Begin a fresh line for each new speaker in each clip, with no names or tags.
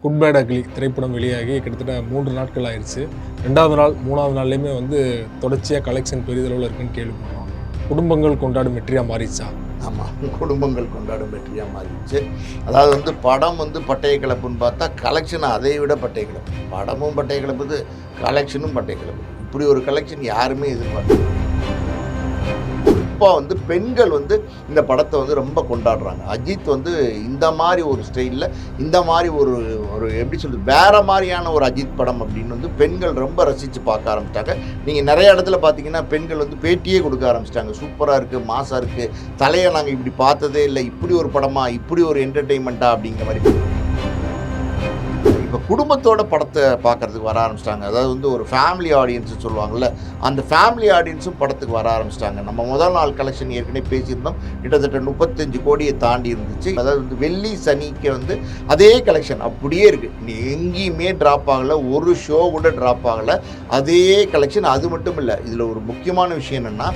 Good bad ugly திரைப்படம் வெளியாகி கிட்டத்தட்ட 3 நாட்கள் ஆயிடுச்சு. 2வது நாள் 3வது நாள்லேயுமே தொடர்ச்சியாக கலெக்ஷன் பெரிதளவில் இருக்குன்னு கேள்விப்படுறோம். குடும்பங்கள் கொண்டாடும் வெற்றியாக மாறிடுச்சா?
ஆமாம், குடும்பங்கள் கொண்டாடும் வெற்றியாக மாறிடுச்சு. அதாவது படம் பட்டய கிளப்புன்னு பார்த்தா கலெக்ஷன் அதை விட பட்டய கிளப்பு. படமும் பட்டய கிளப்புது, கலெக்ஷனும் பட்டய கிளப்புது. இப்படி ஒரு கலெக்ஷன் யாருமே எதிர்பார்க்கல. குறிப்பாக பெண்கள் இந்த படத்தை ரொம்ப கொண்டாடுறாங்க. அஜித் இந்த மாதிரி ஒரு ஸ்டைலில் இந்த மாதிரி ஒரு ஒரு எப்படி சொல்கிறது வேறு மாதிரியான ஒரு அஜித் படம் அப்படின்னு பெண்கள் ரொம்ப ரசித்து பார்க்க ஆரம்பிச்சிட்டாங்க. நீங்கள் நிறைய இடத்துல பார்த்தீங்கன்னா பெண்கள் பேட்டியே கொடுக்க ஆரம்பிச்சிட்டாங்க. சூப்பராக இருக்குது, மாசாக இருக்குது, தலையை நாங்கள் இப்படி பார்த்ததே இல்லை, இப்படி ஒரு படமா, இப்படி ஒரு என்டர்டெயின்மெண்ட்டா அப்படிங்கிற மாதிரி இப்போ குடும்பத்தோட படத்தை பார்க்குறதுக்கு வர ஆரம்பிச்சிட்டாங்க. அதாவது ஒரு ஃபேமிலி ஆடியன்ஸு சொல்லுவாங்கள்ல, அந்த ஃபேமிலி ஆடியன்ஸும் படத்துக்கு வர ஆரம்பிச்சிட்டாங்க. நம்ம முதல் நாள் கலெக்ஷன் ஏற்கனவே பேசியிருந்தோம், கிட்டத்தட்ட 35 கோடியை தாண்டி இருந்துச்சு. அதாவது வெள்ளி சனிக்கு அதே கலெக்ஷன் அப்படியே இருக்குது. நீ எங்கேயுமே ட்ராப் ஆகலை, ஒரு ஷோ கூட ட்ராப் ஆகலை, அதே கலெக்ஷன். அது மட்டும் இல்லை, இதில் ஒரு முக்கியமான விஷயம் என்னென்னா,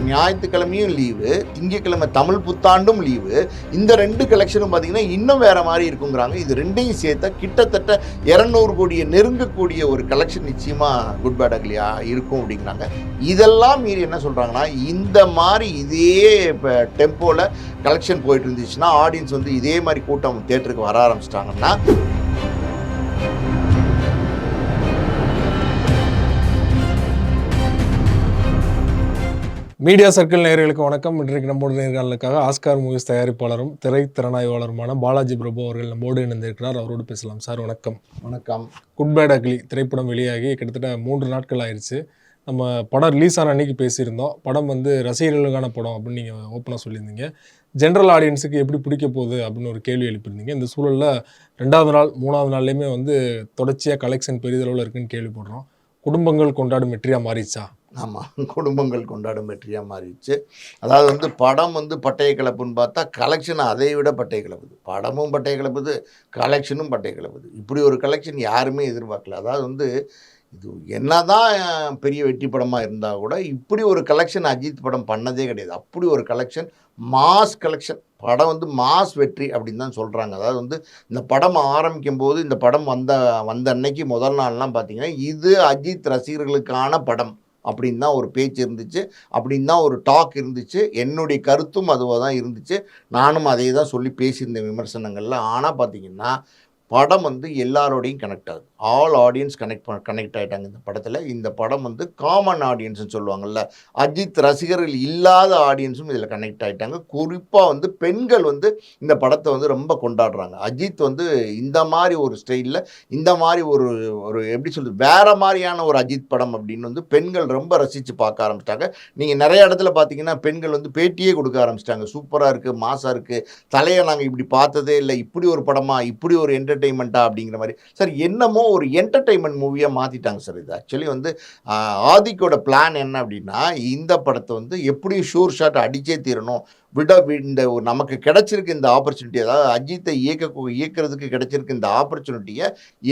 ஞாயிற்றுக்கிழமையும் லீவு, திங்கக்கிழமை தமிழ் புத்தாண்டும் லீவு. இந்த 2 கலெக்ஷனும் பார்த்தீங்கன்னா இன்னும் வேறு மாதிரி இருக்குங்கிறாங்க. இது ரெண்டையும் சேர்த்தா கிட்டத்தட்ட 200 கோடியை நெருங்கக்கூடிய ஒரு கலெக்ஷன் நிச்சயமாக குட் பேட் அக்லியா இருக்கும் அப்படிங்கிறாங்க. இதெல்லாம் மீறி என்ன சொல்கிறாங்கன்னா, இந்த மாதிரி இதே இப்போ டெம்போவில் கலெக்ஷன் போயிட்டு இருந்துச்சுன்னா, ஆடியன்ஸ் இதே மாதிரி கூட்டம் தேட்டருக்கு வர ஆரம்பிச்சிட்டாங்கன்னா,
மீடியா சர்க்கிள் நேயர்களுக்கு வணக்கம். இன்றைக்கு நம்மோடு நேர்காணலுக்காக ஆஸ்கார் மூவிஸ் தயாரிப்பாளரும் திரைத்திறனாய்வாளருமான பாலாஜி பிரபு அவர்கள் நம்மோடு இணைந்திருக்கிறார். அவரோடு பேசலாம். சார் வணக்கம்.
வணக்கம்.
குட் பேட் அக்லி திரைப்படம் வெளியாகி கிட்டத்தட்ட 3 நாட்கள் ஆயிடுச்சு. நம்ம படம் ரிலீஸ் ஆன அன்றைக்கி பேசியிருந்தோம். படம் ரசிகர்களுக்கான படம் அப்படின்னு நீங்கள் ஓப்பனாக சொல்லியிருந்தீங்க. ஜென்ரல் ஆடியன்ஸுக்கு எப்படி பிடிக்க போகுது அப்படின்னு ஒரு கேள்வி எழுப்பியிருந்தீங்க. இந்த சூழலில் 2வது நாள் 3வது நாள்லேயுமே தொடர்ச்சியாக கலெக்ஷன் பெரிதளவில் இருக்குன்னு கேள்விப்படுறோம். குடும்பங்கள் கொண்டாடும் வெற்றியாக மாறிடுச்சா?
ஆமாம், குடும்பங்கள் கொண்டாடும் வெற்றியாக மாறிடுச்சு. அதாவது படம் பட்டய கிளப்புன்னு பார்த்தா கலெக்ஷன் அதை விட பட்டய கிளப்புது. படமும் பட்டய கிளப்புது, கலெக்ஷனும் பட்டய கிளப்புது. இப்படி ஒரு கலெக்ஷன் யாருமே எதிர்பார்க்கல. அதாவது இது என்னதான் பெரிய வெற்றி படமாக இருந்தால் கூட இப்படி ஒரு கலெக்ஷன் அஜித் படம் பண்ணதே கிடையாது. அப்படி ஒரு கலெக்ஷன், மாஸ் கலெக்ஷன். படம் மாஸ் வெற்றி அப்படின்னு தான் சொல்கிறாங்க. அதாவது இந்த படம் ஆரம்பிக்கும் போது, இந்த படம் வந்த அன்னைக்கு முதல் நாள்லாம் பார்த்தீங்கன்னா, இது அஜித் ரசிகர்களுக்கான படம் அப்படின்னு தான் ஒரு பேச்சு இருந்துச்சு, அப்படின்னு தான் ஒரு டாக் இருந்துச்சு. என்னுடைய கருத்தும் அதுவாக தான் இருந்துச்சு. நானும் அதே தான் சொல்லி பேசியிருந்தேன் விமர்சனங்களில். ஆனால் பார்த்தீங்கன்னா படம் எல்லாரோடையும் கனெக்ட் ஆகுது. ஆல் ஆடியன்ஸ் கனெக்ட் ஆகிட்டாங்க இந்த படத்தில். இந்த படம் காமன் ஆடியன்ஸ்னு சொல்லுவாங்கள்ல, அஜித் ரசிகர்கள் இல்லாத ஆடியன்ஸும் இதில் கனெக்ட் ஆகிட்டாங்க. குறிப்பாக பெண்கள் இந்த படத்தை ரொம்ப கொண்டாடுறாங்க. அஜித் இந்த மாதிரி ஒரு ஸ்டைலில் இந்த மாதிரி ஒரு ஒரு எப்படி சொல்கிறது வேறு மாதிரியான ஒரு அஜித் படம் அப்படின்னு பெண்கள் ரொம்ப ரசித்து பார்க்க ஆரம்பிச்சிட்டாங்க. நீங்கள் நிறைய இடத்துல பார்த்தீங்கன்னா பெண்கள் பேட்டியே கொடுக்க ஆரம்பிச்சிட்டாங்க. சூப்பராக இருக்குது, மாசாக இருக்குது, தலையை நாங்கள் இப்படி பார்த்ததே இல்லை, இப்படி ஒரு படமா, இப்படி ஒரு என்டர்டெயின்மெண்ட்டா அப்படிங்கிற மாதிரி. சார் என்னமோ ஒரு என்டர்டெயின்மெண்ட் மூவியாக மாற்றிட்டாங்க சார். இது ஆக்சுவலி ஆதிக்கோட பிளான் என்ன அப்படின்னா, இந்த படத்தை எப்படியும் ஷூர் ஷாட் அடிச்சே தீரணும், இந்த நமக்கு கிடைச்சிருக்கு இந்த ஆப்பர்ச்சுனிட்டி, அதாவது அஜித்தை இயக்கிறதுக்கு கிடைச்சிருக்கு இந்த ஆப்பர்ச்சுனிட்டியை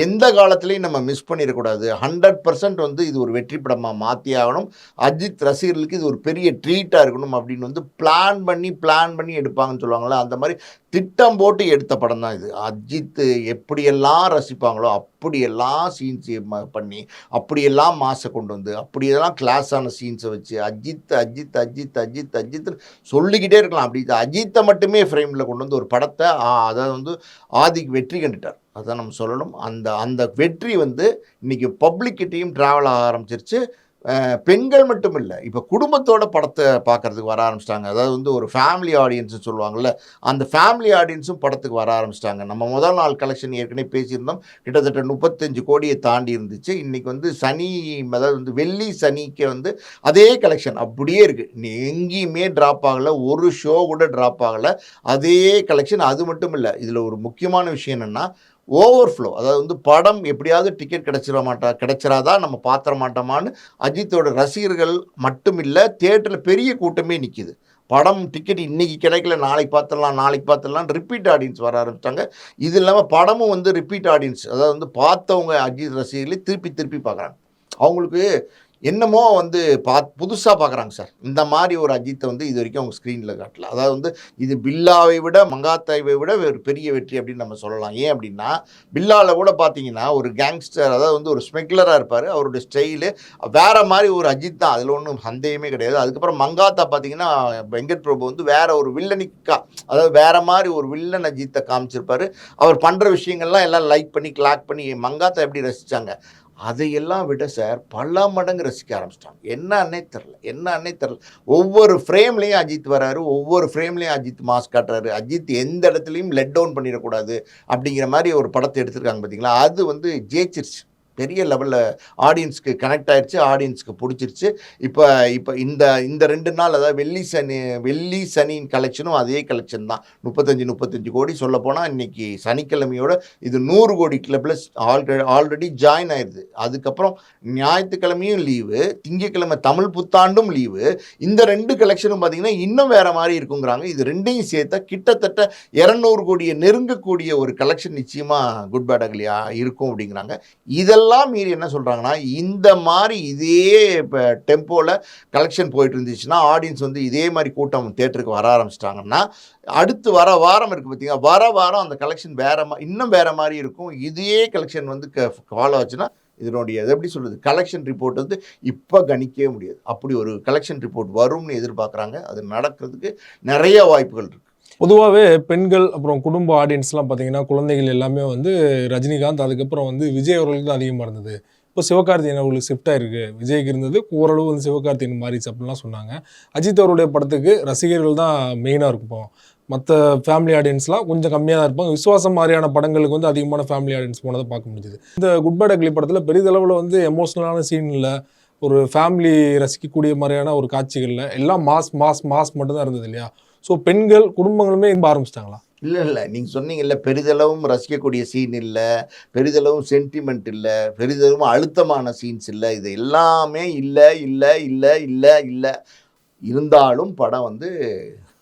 எந்த காலத்துலையும் நம்ம மிஸ் பண்ணிடக்கூடாது. 100% இது ஒரு வெற்றி படமாக மாற்றி ஆகணும். அஜித் ரசிகர்களுக்கு இது ஒரு பெரிய ட்ரீட்டாக இருக்கணும் அப்படின்னு பிளான் பண்ணி எடுப்பாங்கன்னு சொல்லுவாங்களே, அந்த மாதிரி திட்டம் போட்டு எடுத்த படம் தான் இது. அஜித் எப்படியெல்லாம் ரசிப்பாங்களோ அப்படியெல்லாம் சீன்ஸ் பண்ணி, அப்படியெல்லாம் மாசை கொண்டு வந்து, அப்படியெல்லாம் கிளாஸான சீன்ஸை வச்சு அஜித் அஜித் அஜித் அஜித் அஜித் சொல்லிக்கிட்டே இருக்கலாம். அப்படி அஜித்தை மட்டுமே ஃப்ரேமில் கொண்டு வந்து ஒரு படத்தை அதாவது ஆதிக்கு வெற்றி கண்டுட்டார். அதான் நம்ம சொல்லணும். அந்த வெற்றி இன்றைக்கி பப்ளிக்கிட்டையும் ட்ராவல் ஆக ஆரம்பிச்சிருச்சு. பெண்கள் மட்டும் இல்லை, இப்போ குடும்பத்தோட படத்தை பார்க்குறதுக்கு வர ஆரம்பிச்சிட்டாங்க. அதாவது ஒரு ஃபேமிலி ஆடியன்ஸு சொல்லுவாங்கள்ல, அந்த ஃபேமிலி ஆடியன்ஸும் படத்துக்கு வர ஆரம்பிச்சிட்டாங்க. நம்ம முதல் நாள் கலெக்ஷன் ஏற்கனவே பேசியிருந்தோம், கிட்டத்தட்ட 35 கோடியை தாண்டி இருந்துச்சு. இன்றைக்கி சனி, அதாவது வெள்ளி சனிக்கு அதே கலெக்ஷன் அப்படியே இருக்குது. நீ எங்கேயுமே ட்ராப் ஆகலை, ஒரு ஷோ கூட ட்ராப் ஆகலை, அதே கலெக்ஷன். அது மட்டும் இல்லை, இதில் ஒரு முக்கியமான விஷயம் என்னென்னா ஓவர்ஃப்ளோ. அதாவது படம் எப்படியாவது டிக்கெட் கிடைச்சிராதா, நம்ம பார்த்துட மாட்டோமான்னு அஜித்தோட ரசிகர்கள் மட்டும் இல்லை, தியேட்டரில் பெரிய கூட்டமே நிற்கிது. படம் டிக்கெட் இன்றைக்கி கிடைக்கல, நாளைக்கு பார்த்துடலாம் ரிப்பீட் ஆடியன்ஸ் வர ஆரம்பிச்சிட்டாங்க. இது இல்லாமல் படமும் ரிப்பீட் ஆடியன்ஸ், அதாவது பார்த்தவங்க அஜித் ரசிகர்களே திருப்பி பார்க்குறாங்க. அவங்களுக்கு என்னமோ வந்து புதுசாக பார்க்குறாங்க சார். இந்த மாதிரி ஒரு அஜித்தை வந்து இது வரைக்கும் அவங்க ஸ்க்ரீனில் காட்டல. அதாவது வந்து இது பில்லாவை விட மங்காத்தாவை விட ஒரு பெரிய வெற்றி அப்படின்னு நம்ம சொல்லலாம். ஏன் அப்படின்னா பில்லாவில் கூட பார்த்தீங்கன்னா ஒரு கேங்ஸ்டர், அதாவது வந்து ஒரு ஸ்மெக்லராக இருப்பார். அவருடைய ஸ்டைலு வேற மாதிரி ஒரு அஜித் தான், அதில் ஒன்றும் சந்தேகமே கிடையாது. அதுக்கப்புறம் மங்காத்தா பார்த்தீங்கன்னா வெங்கட் பிரபு வந்து வேற ஒரு வில்லனிக்கா, அதாவது வேற மாதிரி ஒரு வில்லன் அஜித்தை காமிச்சிருப்பாரு. அவர் பண்ணுற விஷயங்கள்லாம் எல்லாம் லைக் பண்ணி கிளாக் பண்ணி மங்காத்தா எப்படி ரசித்தாங்க, அதையெல்லாம் விட சார் பல மடங்கு ரசிக்க ஆரம்பிச்சிட்டாங்க. என்னன்னே தெரில. ஒவ்வொரு ஃப்ரேம்லேயும் அஜித் வராரு, ஒவ்வொரு ஃப்ரேம்லேயும் அஜித் மாஸ் காட்டுறாரு. அஜித் எந்த இடத்துலையும் லெட் டவுன் பண்ணிடக்கூடாது அப்படிங்கிற மாதிரி ஒரு படத்தை எடுத்திருக்காங்க பார்த்தீங்களா, அது வந்து ஜெயிச்சிருச்சு. பெரிய லெவலில் ஆடியன்ஸ்க்கு கனெக்ட் ஆயிடுச்சு, ஆடியன்ஸ்க்கு பிடிச்சிருச்சு. இப்போ இப்போ இந்த இந்த 2 நாள், அதாவது வெள்ளி சனியின் கலெக்ஷனும் அதே கலெக்ஷன் தான். 35 கோடி. சொல்லப்போனால் இன்னைக்கு சனிக்கிழமையோட இது 100 கோடி கிளப்பில் ஆல்ரெடி ஜாயின் ஆயிடுது. அதுக்கப்புறம் ஞாயிற்றுக்கிழமையும் லீவு, திங்கக்கிழமை தமிழ் புத்தாண்டும் லீவு. இந்த 2 கலெக்ஷனும் பார்த்தீங்கன்னா இன்னும் வேற மாதிரி இருக்குங்கிறாங்க. இது ரெண்டையும் சேர்த்தா கிட்டத்தட்ட 200 கோடியை நெருங்கக்கூடிய ஒரு கலெக்ஷன் நிச்சயமாக குட் பேட் அக்லியா இருக்கும் அப்படிங்கிறாங்க. இதெல்லாம் மீறி என்ன சொல்கிறாங்கன்னா, இந்த மாதிரி இதே இப்போ டெம்போவில் கலெக்ஷன் போயிட்டு இருந்துச்சுன்னா, ஆடியன்ஸ் வந்து இதே மாதிரி கூட்டம் தேட்டருக்கு வர ஆரம்பிச்சிட்டாங்கன்னா, அடுத்து வர வாரம் இருக்குது பார்த்தீங்கன்னா, வர வாரம் அந்த கலெக்ஷன் இன்னும் வேற மாதிரி இருக்கும். இதே கலெக்ஷன் வந்து ஃபாலோ ஆச்சுன்னா இதனுடைய எப்படி சொல்கிறது, கலெக்ஷன் ரிப்போர்ட் வந்து இப்போ கணிக்கவே முடியாது. அப்படி ஒரு கலெக்ஷன் ரிப்போர்ட் வரும்னு எதிர்பார்க்குறாங்க. அது நடக்கிறதுக்கு நிறைய வாய்ப்புகள் இருக்குது.
பொதுவாகவே பெண்கள் அப்புறம் குடும்ப ஆடியன்ஸ்லாம் பார்த்தீங்கன்னா, குழந்தைகள் எல்லாமே வந்து ரஜினிகாந்த், அதுக்கப்புறம் வந்து விஜய் அவர்களுக்கு தான் அதிகமாக இருந்தது. இப்போ சிவகார்த்திகேயன் அவர்களுக்கு ஷிஃப்ட் ஆயிருக்கு. விஜய்க்கு இருந்தது ஓரளவு வந்து சிவகார்த்திகேயன் மாறிச்சு அப்படின்லாம் சொன்னாங்க. அஜித் அவருடைய படத்துக்கு ரசிகர்கள் தான் மெயினாக இருக்கும். மற்ற ஃபேமிலி ஆடியன்ஸ்லாம் கொஞ்சம் கம்மியாக தான் இருப்பாங்க. விஸ்வாசம் மாதிரியான படங்களுக்கு வந்து அதிகமான ஃபேமிலி ஆடியன்ஸ் போனதை பார்க்க முடிஞ்சுது. இந்த குட் பேட் அக்லி படத்தில் பெரிதளவில் வந்து எமோஷ்னலான சீன் இல்லை, ஒரு ஃபேமிலி ரசிக்கக்கூடிய மாதிரியான ஒரு காட்சிகளில் எல்லாம் மாஸ் மாஸ் மாஸ் மட்டும்தான் இருந்தது இல்லையா? ஸோ பெண்கள் குடும்பங்களுமே இன்ப ஆரம்பிச்சிட்டாங்களா?
இல்லை நீங்கள் சொன்னீங்கல்ல, பெரிதளவும் ரசிக்கக்கூடிய சீன் இல்லை, பெரிதளவும் சென்டிமெண்ட் இல்லை, பெரிதளவும் அழுத்தமான சீன்ஸ் இல்லை. இது எல்லாமே இல்லை. இருந்தாலும் படம் வந்து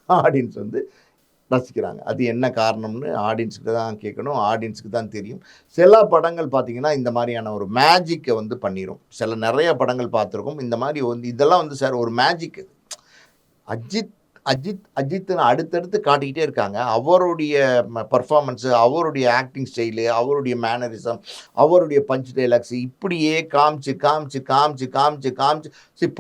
ஆடியன்ஸ் வந்து ரசிக்கிறாங்க. அது என்ன காரணம்னு ஆடியன்ஸுக்கு தான் கேட்கணும், ஆடியன்ஸுக்கு தான் தெரியும். சில படங்கள் பார்த்தீங்கன்னா இந்த மாதிரியான ஒரு மேஜிக்கை வந்து பண்ணிடும். நிறைய படங்கள் பார்த்துருக்கோம். இந்த மாதிரி வந்து இதெல்லாம் வந்து சார் ஒரு மேஜிக். அஜித்னு அடுத்தடுத்து காட்டிக்கிட்டே இருக்காங்க. அவருடைய பர்ஃபார்மன்ஸு, அவருடைய ஆக்டிங் ஸ்டைலு, அவருடைய மேனரிசம், அவருடைய பஞ்ச் டைலாக்ஸ் இப்படியே காமிச்சு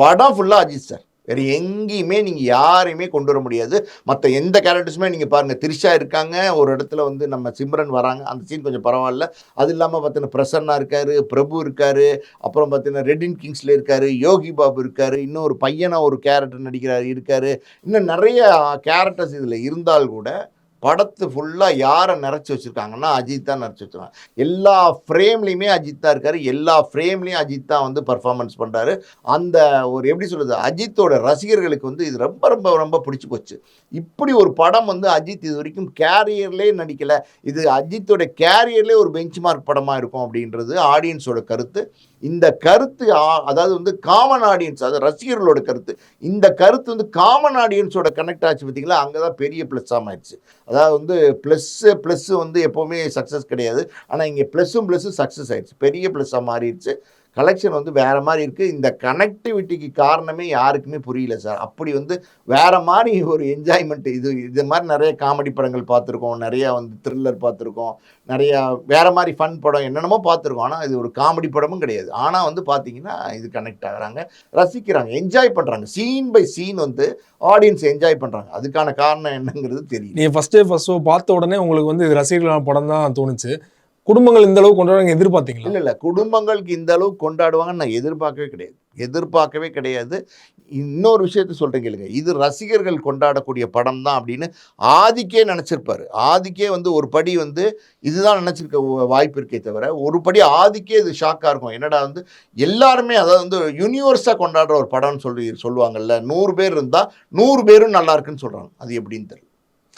படம் ஃபுல்லாக அஜித் சார். வேறு எங்கேயுமே நீங்கள் யாரையுமே கொண்டு வர முடியாது. மற்ற எந்த கேரக்டர்ஸுமே நீங்கள் பாருங்கள், திரிஷா இருக்காங்க, ஒரு இடத்துல வந்து நம்ம சிம்ரன் வராங்க, அந்த சீன் கொஞ்சம் பரவாயில்ல. அது இல்லாமல் பார்த்தீங்கன்னா பிரசன்னா இருக்கார், பிரபு இருக்கார், அப்புறம் பார்த்தீங்கன்னா ரெடின் கிங்ஸ்ல இருக்கார், யோகி பாபு இருக்கார், இன்னும் ஒரு பையனாக ஒரு கேரக்டர் நடிக்கிறார் இருக்கார். இன்னும் நிறைய கேரக்டர்ஸ் இதில் இருந்தால் கூட படத்து ஃபுல்லாக யாரை நிறச்சி வச்சுருக்காங்கன்னா அஜித் தான் நிறச்சி வச்சுருக்காங்க. எல்லா ஃப்ரேம்லேயுமே அஜித் தான் இருக்கார், எல்லா ஃப்ரேம்லேயும் அஜித் தான் வந்து பர்ஃபார்மன்ஸ் பண்ணுறாரு. அந்த ஒரு எப்படி சொல்கிறது, அஜித்தோட ரசிகர்களுக்கு வந்து இது ரொம்ப ரொம்ப ரொம்ப பிடிச்சி போச்சு. இப்படி ஒரு படம் வந்து அஜித் இது வரைக்கும் கேரியர்லேயே நடிக்கலை. இது அஜித்தோட கேரியர்லேயே ஒரு பெஞ்ச் மார்க் படமாக இருக்கும் அப்படின்றது ஆடியன்ஸோட கருத்து. இந்த கருத்து அதாவது வந்து காமன் ஆடியன்ஸ், அதாவது ரசிகர்களோட கருத்து. இந்த கருத்து வந்து காமன் ஆடியன்ஸோட கனெக்ட் ஆச்சு பார்த்தீங்களா, அங்கே தான் பெரிய ப்ளஸ்ஸாக ஆயிடுச்சு. அதாவது வந்து ப்ளஸ்ஸு வந்து எப்போவுமே சக்ஸஸ் கிடையாது. ஆனால் இங்கே ப்ளஸ்ஸும் சக்ஸஸ் ஆயிடுச்சு, பெரிய ப்ளஸ்ஸாக மாறிடுச்சு. கலெக்ஷன் வந்து வேறு மாதிரி இருக்குது. இந்த கனெக்டிவிட்டிக்கு காரணமே யாருக்குமே புரியல சார். அப்படி வந்து வேறு மாதிரி ஒரு என்ஜாய்மெண்ட். இது மாதிரி நிறைய காமெடி படங்கள் பார்த்துருக்கோம், நிறையா வந்து த்ரில்லர் பார்த்துருக்கோம், நிறையா வேறு மாதிரி ஃபன் படம் என்னென்னமோ பார்த்துருக்கோம். ஆனால் இது ஒரு காமெடி படமும் கிடையாது. ஆனால் வந்து பார்த்தீங்கன்னா இது கனெக்ட் ஆகுறாங்க, ரசிக்கிறாங்க, என்ஜாய் பண்ணுறாங்க. சீன் பை சீன் வந்து ஆடியன்ஸ் என்ஜாய் பண்ணுறாங்க. அதுக்கான காரணம் என்னங்கிறது தெரியும்.
நீங்கள் ஃபஸ்ட் ஷோ பார்த்த உடனே உங்களுக்கு வந்து இது ரசிகர்களான படம் தான் தோணுச்சு. குடும்பங்கள் இந்த அளவுக்கு கொண்டாடுவாங்க எதிர்பார்த்தீங்களா?
இல்லை குடும்பங்களுக்கு இந்த அளவுக்கு கொண்டாடுவாங்கன்னு நான் எதிர்பார்க்கவே கிடையாது. இன்னொரு விஷயத்த சொல்கிறேன் கேளுங்க, இது ரசிகர்கள் கொண்டாடக்கூடிய படம் தான் அப்படின்னு ஆதிக்கே நினச்சிருப்பார். ஆதிக்கே வந்து ஒரு படி வந்து இதுதான் நினச்சிருக்க வாய்ப்பு இருக்கே தவிர, ஒரு படி ஆதிக்கே இது ஷாக்காக இருக்கும். என்னடா வந்து எல்லாருமே அதாவது வந்து யூனிவர்ஸாக கொண்டாடுற ஒரு படம்னு சொல்லுவாங்கல்ல, 100 பேர் இருந்தால் 100 பேரும் நல்லா இருக்குன்னு சொல்கிறாங்க. அது எப்படின்னு தெரியல.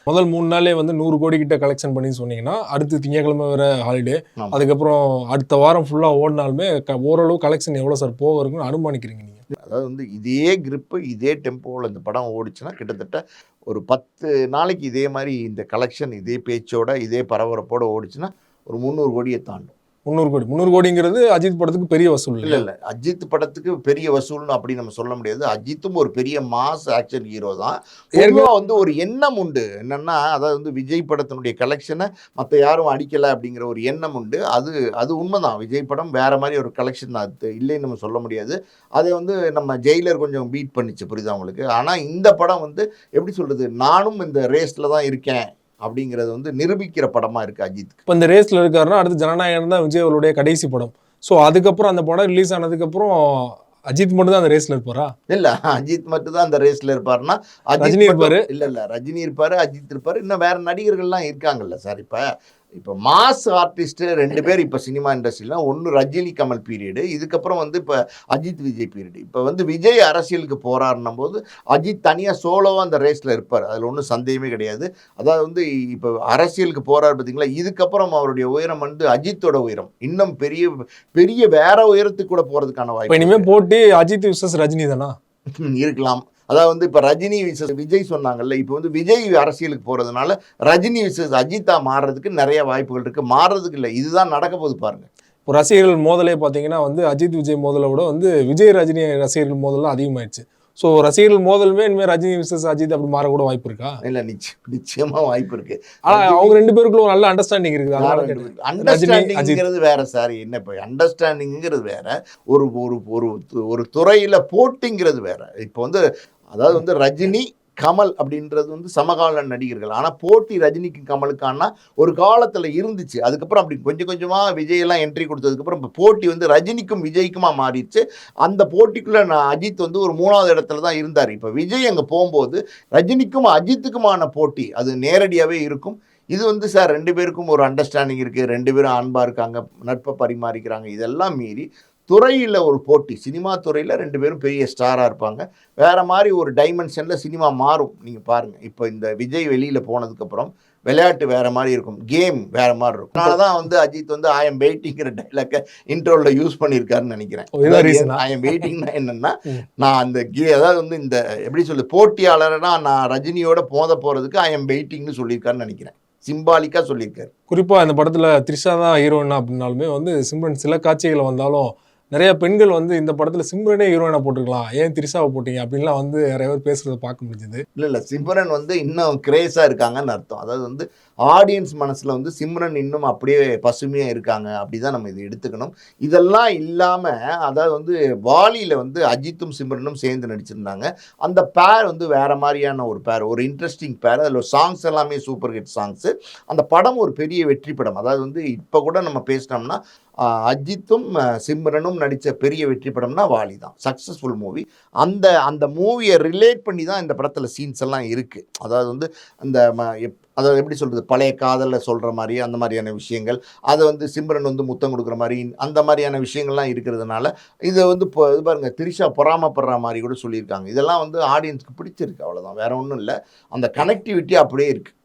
முதல் 3 நாளே வந்து 100 கோடி கிட்ட கலெக்ஷன் பண்ணி சொன்னீங்கன்னா, அடுத்து திங்கக்கிழமை வேறு ஹாலிடே, அதுக்கப்புறம் அடுத்த வாரம் ஃபுல்லாக ஓடினாலுமே ஓரளவு கலெக்ஷன் எவ்வளோ சார் போக இருக்குன்னு அனுமானிக்கிறீங்க நீங்கள்?
அதாவது வந்து இதே கிரிப்பு இதே டெம்போவில் இந்த படம் ஓடிச்சுன்னா கிட்டத்தட்ட ஒரு 10 நாளைக்கு இதே மாதிரி இந்த கலெக்ஷன் இதே பேச்சோட இதே பரபரப்போடு ஓடிச்சுன்னா ஒரு 300 கோடியை தாண்டும்.
300 கோடிங்கிறது அஜித் படத்துக்கு பெரிய வசூல்
இல்ல இல்ல அஜித் படத்துக்கு பெரிய வசூல்னு அப்படி நம்ம சொல்ல முடியாது. அஜித்தும் ஒரு பெரிய மாஸ் ஆக்ஷன் ஹீரோ தான். பொதுவா வந்து ஒரு எண்ணம் உண்டு. என்னன்னா, அதாவது வந்து விஜய் படத்தினுடைய கலெக்ஷனை மத்த யாரும் அடிக்கல அப்படிங்கிற ஒரு எண்ணம் உண்டு. அது உண்மைதான். விஜய் படம் வேற மாதிரி ஒரு கலெக்ஷன் தான். அது இல்லைன்னு நம்ம சொல்ல முடியாது. அதை வந்து நம்ம ஜெயிலர் கொஞ்சம் பீட் பண்ணிச்சு. புரியுதா உங்களுக்கு? ஆனா இந்த படம் வந்து எப்படி சொல்றது? நானும் இந்த ரேஸ்ல தான் இருக்கேன் அப்படிங்கிறது வந்து நிரூபிக்கிற படமா இருக்கு அஜித்துக்கு.
இப்போ இந்த ரேஸ்ல இருக்காருன்னா அடுத்து ஜனநாயகன் தான் விஜய் அவருடைய கடைசி படம். ஸோ அதுக்கப்புறம் அந்த படம் ரிலீஸ் ஆனதுக்கப்புறம் அஜித் மட்டும் தான் அந்த ரேஸ்ல இருப்பாரா?
இல்ல அஜித் மட்டும் தான் அந்த ரேஸ்ல இருப்பாருன்னா,
ரஜினி இருப்பாரு.
இல்ல ரஜினி இருப்பாரு, அஜித் இருப்பாரு. இன்னும் வேற நடிகர்கள்லாம் இருக்காங்கல்ல சார். இப்ப மாஸ் ஆர்டிஸ்ட் 2 பேர் இப்ப சினிமா இண்டஸ்ட்ரியில ஒன்னு ரஜினி கமல் பீரியடு, இதுக்கப்புறம் வந்து இப்ப அஜித் விஜய் பீரியடு. இப்ப வந்து விஜய் அரசியலுக்கு போறாருன்னும் போது அஜித் தனியா சோலோவா அந்த ரேஸ்ல இருப்பார். அதுல ஒன்றும் சந்தேகமே கிடையாது. அதாவது வந்து இப்ப அரசியலுக்கு போறாரு பார்த்தீங்களா, இதுக்கப்புறம் அவருடைய உயரம் வந்து அஜித்தோட உயரம் இன்னும் பெரிய பெரிய வேற உயரத்துக்கு கூட போறதுக்கான வாய்ப்பு
இனிமே போட்டி அஜித் விசஸ் ரஜினி தானா
இருக்கலாம். அதாவது வந்து இப்ப ரஜினி விசஸ் விஜய் சொன்னாங்கல்ல, இப்ப வந்து விஜய் அரசியலுக்கு போறதுனால ரஜினி விசஸ் அஜித்தா மாறுறதுக்கு நிறைய வாய்ப்புகள் இருக்கு. மாறுறதுக்கு இல்லை, இதுதான் நடக்க போகுது பாருங்க.
இப்போ ரசிகர்கள் மோதலே பார்த்தீங்கன்னா வந்து அஜித் விஜய் மோதலை விட வந்து விஜய் ரஜினி ரசிகர்கள் மோதல் அதிகமாயிடுச்சு. ஸோ ரசிகர்கள் மோதலுமே இனிமேல் ரஜினி விசஸ் அஜித் அப்படி மாறக்கூட வாய்ப்பு இருக்கா?
இல்ல நிச்சயமா வாய்ப்பு இருக்கு.
ஆனால் அவங்க 2 பேருக்குள்ள ஒரு நல்ல அண்டர்ஸ்டாண்டிங் இருக்குது.
அண்டர்ஸ்டாண்டிங்கிறது வேற சார். என்ன இப்போ அண்டர்ஸ்டாண்டிங்கிறது வேற, ஒரு ஒரு ஒரு ஒரு துறையில போட்டிங்கிறது வேற. இப்போ வந்து அதாவது வந்து ரஜினி கமல் அப்படின்றது வந்து சமகால நடிகர்கள். ஆனால் போட்டி ரஜினிக்கு கமலுக்கான ஒரு காலத்தில் இருந்துச்சு. அதுக்கப்புறம் அப்படி கொஞ்சம் கொஞ்சமாக விஜயெல்லாம் என்ட்ரி கொடுத்ததுக்கப்புறம் இப்போ போட்டி வந்து ரஜினிக்கும் விஜய்க்குமா மாறிடுச்சு. அந்த போட்டிக்குள்ளே அஜித் வந்து ஒரு 3வது இடத்துல தான் இருந்தார். இப்போ விஜய் அங்கே போகும்போது ரஜினிக்கும் அஜித்துக்குமான போட்டி அது நேரடியாகவே இருக்கும். இது வந்து சார் 2 பேருக்கும் ஒரு அண்டர்ஸ்டாண்டிங் இருக்குது. 2 பேரும் அன்பாக இருக்காங்க, நட்பை பரிமாறிக்கிறாங்க. இதெல்லாம் மீறி துறையில் ஒரு போட்டி, சினிமா துறையில் 2 பேரும் பெரிய ஸ்டாராக இருப்பாங்க. வேறு மாதிரி ஒரு டைமென்ஷனில் சினிமா மாறும். நீங்கள் பாருங்கள், இப்போ இந்த விஜய் வெளியில் போனதுக்கப்புறம் விளையாட்டு வேறு மாதிரி இருக்கும், கேம் வேறு மாதிரி இருக்கும். அதனால தான் வந்து அஜித் வந்து ஐ எம் வெயிட்டிங்கிற டைலாக்கை இன்ட்ரோவில் யூஸ் பண்ணியிருக்காருன்னு நினைக்கிறேன். ஐ எம் வெயிட்டிங்னா என்னென்னா, நான் அந்த அதாவது வந்து இந்த எப்படி சொல்லு போட்டியாளர்னா நான் ரஜினியோட மோத போகிறதுக்கு ஐ எம் வெயிட்டிங்னு சொல்லியிருக்காருன்னு நினைக்கிறேன். சிம்பாலிக்காக சொல்லியிருக்காரு.
குறிப்பாக இந்த படத்தில் த்ரிஷா தான் ஹீரோயினா அப்படின்னாலுமே வந்து சிம்ரன் சில காட்சிகளை வந்தாலும் நிறைய பெண்கள் வந்து இந்த படத்தில் சிம்ரனே ஹீரோயினா போட்டுருக்கலாம், ஏன் த்ரிஷாவை போட்டீங்க அப்படின்லாம் வந்து நிறைய பேர் பேசுகிறத பார்க்க முடிஞ்சது.
இல்லை சிம்ரன் வந்து இன்னும் கிரேஸாக இருக்காங்கன்னு அர்த்தம். அதாவது வந்து ஆடியன்ஸ் மனசில் வந்து சிம்ரன் இன்னும் அப்படியே பசுமையாக இருக்காங்க. அப்படி தான் நம்ம இதை எடுத்துக்கணும். இதெல்லாம் இல்லாமல் அதாவது வந்து வாலியில் வந்து அஜித்தும் சிம்ரனும் சேர்ந்து நடிச்சிருந்தாங்க. அந்த பேர் வந்து வேறு மாதிரியான ஒரு பேர், ஒரு இன்ட்ரெஸ்டிங் பேர். அதில் சாங்ஸ் எல்லாமே சூப்பர் ஹிட் சாங்ஸு. அந்த படம் ஒரு பெரிய வெற்றி படம். அதாவது வந்து இப்போ கூட நம்ம பேசினோம்னா அஜித்தும் சிம்ரனும் நடித்த பெரிய வெற்றி படம்னா வாலி தான், சக்ஸஸ்ஃபுல் மூவி. அந்த மூவியை ரிலேட் பண்ணி தான் இந்த படத்தில் சீன்ஸ் எல்லாம் இருக்குது. அதாவது வந்து அந்த அதாவது எப்படி சொல்கிறது, பழைய காதலில் சொல்கிற மாதிரி அந்த மாதிரியான விஷயங்கள், அதை வந்து சிம்ரன் வந்து முத்தம் கொடுக்குற மாதிரி அந்த மாதிரியான விஷயங்கள்லாம் இருக்கிறதுனால இதை வந்து இப்போ இது பாருங்கள், த்ரிஷா பொறாமப்படுற மாதிரி கூட சொல்லியிருக்காங்க. இதெல்லாம் வந்து ஆடியன்ஸ்க்கு பிடிச்சிருக்கு, அவ்வளோதான், வேற ஒன்றும் இல்லை. அந்த கனெக்டிவிட்டி அப்படியே இருக்குது.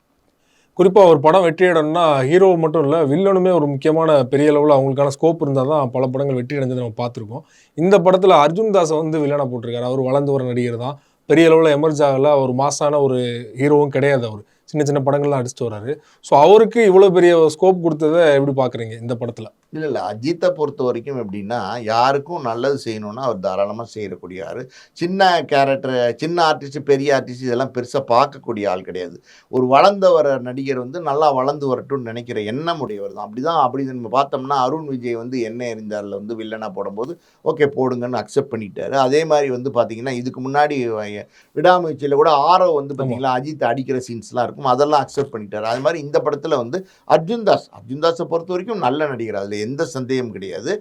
குறிப்பாக ஒரு படம் வெற்றியடைன்னா ஹீரோ மட்டும் இல்லை, வில்லனுமே ஒரு முக்கியமான பெரிய அளவில் அவங்களுக்கான ஸ்கோப் இருந்தால் தான் பல படங்கள் வெற்றி அடைஞ்சதை நம்ம பார்த்துருக்கோம். இந்த படத்தில் அர்ஜுன் தாஸை வந்து வில்லனாக போட்டிருக்காரு. அவர் வளர்ந்து வர நடிகர் தான், பெரிய அளவில் எமர்ஜ் ஆகலை, ஒரு மாசான ஒரு ஹீரோவும் கிடையாது. அவர் சின்ன சின்ன படங்கள்லாம் அடிச்சுட்டு வர்றாரு. ஸோ அவருக்கு இவ்வளோ பெரிய ஸ்கோப் கொடுத்ததை எப்படி பார்க்குறீங்க இந்த படத்தில்?
இல்லை அஜித்தை பொறுத்த வரைக்கும் எப்படின்னா, யாருக்கும் நல்லது செய்யணும்னா அவர் தாராளமாக செய்யக்கூடிய ஆள். சின்ன கேரக்டர், சின்ன ஆர்டிஸ்ட், பெரிய ஆர்டிஸ்ட் இதெல்லாம் பெருசாக பார்க்கக்கூடிய ஆள் கிடையாது. ஒரு வளர்ந்து வர நடிகர் வந்து நல்லா வளர்ந்து வரட்டும்னு நினைக்கிற எண்ணம் உடையவர் தான். அப்படி நம்ம பார்த்தோம்னா அருண் விஜய் வந்து எண்ணெய் எறிந்தாரில் வந்து வில்லனாக போடும்போது ஓகே போடுங்கன்னு அக்செப்ட் பண்ணிட்டாரு. அதே மாதிரி வந்து பார்த்தீங்கன்னா இதுக்கு முன்னாடி விடாமுயற்சியில் கூட ஆரோ வந்து பார்த்தீங்கன்னா அஜித் அடிக்கிற சீன்ஸ்லாம் இருக்கும், அதெல்லாம் அக்செப்ட் பண்ணிட்டாரு. அது மாதிரி இந்த படத்தில் வந்து அர்ஜுன் தாஸை பொறுத்த வரைக்கும் நல்ல நடிகர், அதில் எந்த சந்தேகம் கிடையாது.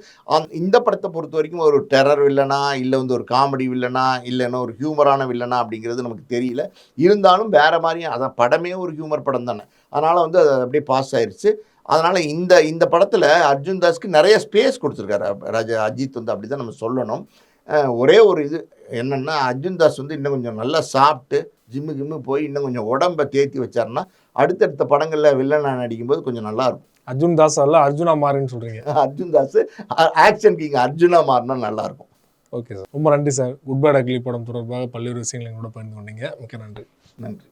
இந்த படத்தை பொறுத்த வரைக்கும் ஒரு டெரர் வில்லனா, இல்லை வந்து ஒரு காமெடி வில்லனா, இல்லைன்னா ஒரு ஹியூமரான வில்லனா அப்படிங்கிறது நமக்கு தெரியல. இருந்தாலும் வேற மாதிரியும் அதான் படமே ஒரு ஹியூமர் படம் தானே, அதனால் வந்து அது அப்படியே பாஸ் ஆயிடுச்சு. அதனால் இந்த படத்தில் அர்ஜுன் தாஸ்க்கு நிறைய ஸ்பேஸ் கொடுத்துருக்காரு அஜித் வந்து, அப்படி தான் நம்ம சொல்லணும். ஒரே ஒரு இது என்னென்னா, அர்ஜுன் தாஸ் வந்து இன்னும் கொஞ்சம் நல்லா சாப்பிட்டு ஜிம்மு போய் இன்னும் கொஞ்சம் உடம்பை தேத்தி வச்சாருன்னா அடுத்தடுத்த படங்களில் வில்லனாக நடிக்கும்போது கொஞ்சம் நல்லாயிருக்கும்.
அர்ஜுன் தாஸ் அல்ல அர்ஜுனா மாறுன்னு சொல்கிறீங்க.
அர்ஜுன் தாஸ் ஆக்ஷன் கிங் அர்ஜுனா மாறினா நல்லாயிருக்கும்.
ஓகே சார், ரொம்ப நன்றி சார். குட் பேட் அக்லி படம் தொடர்பாக பல்வேறு விஷயங்களை கூட பகிர்ந்து கொண்டீங்க. மிக்க நன்றி.
நன்றி.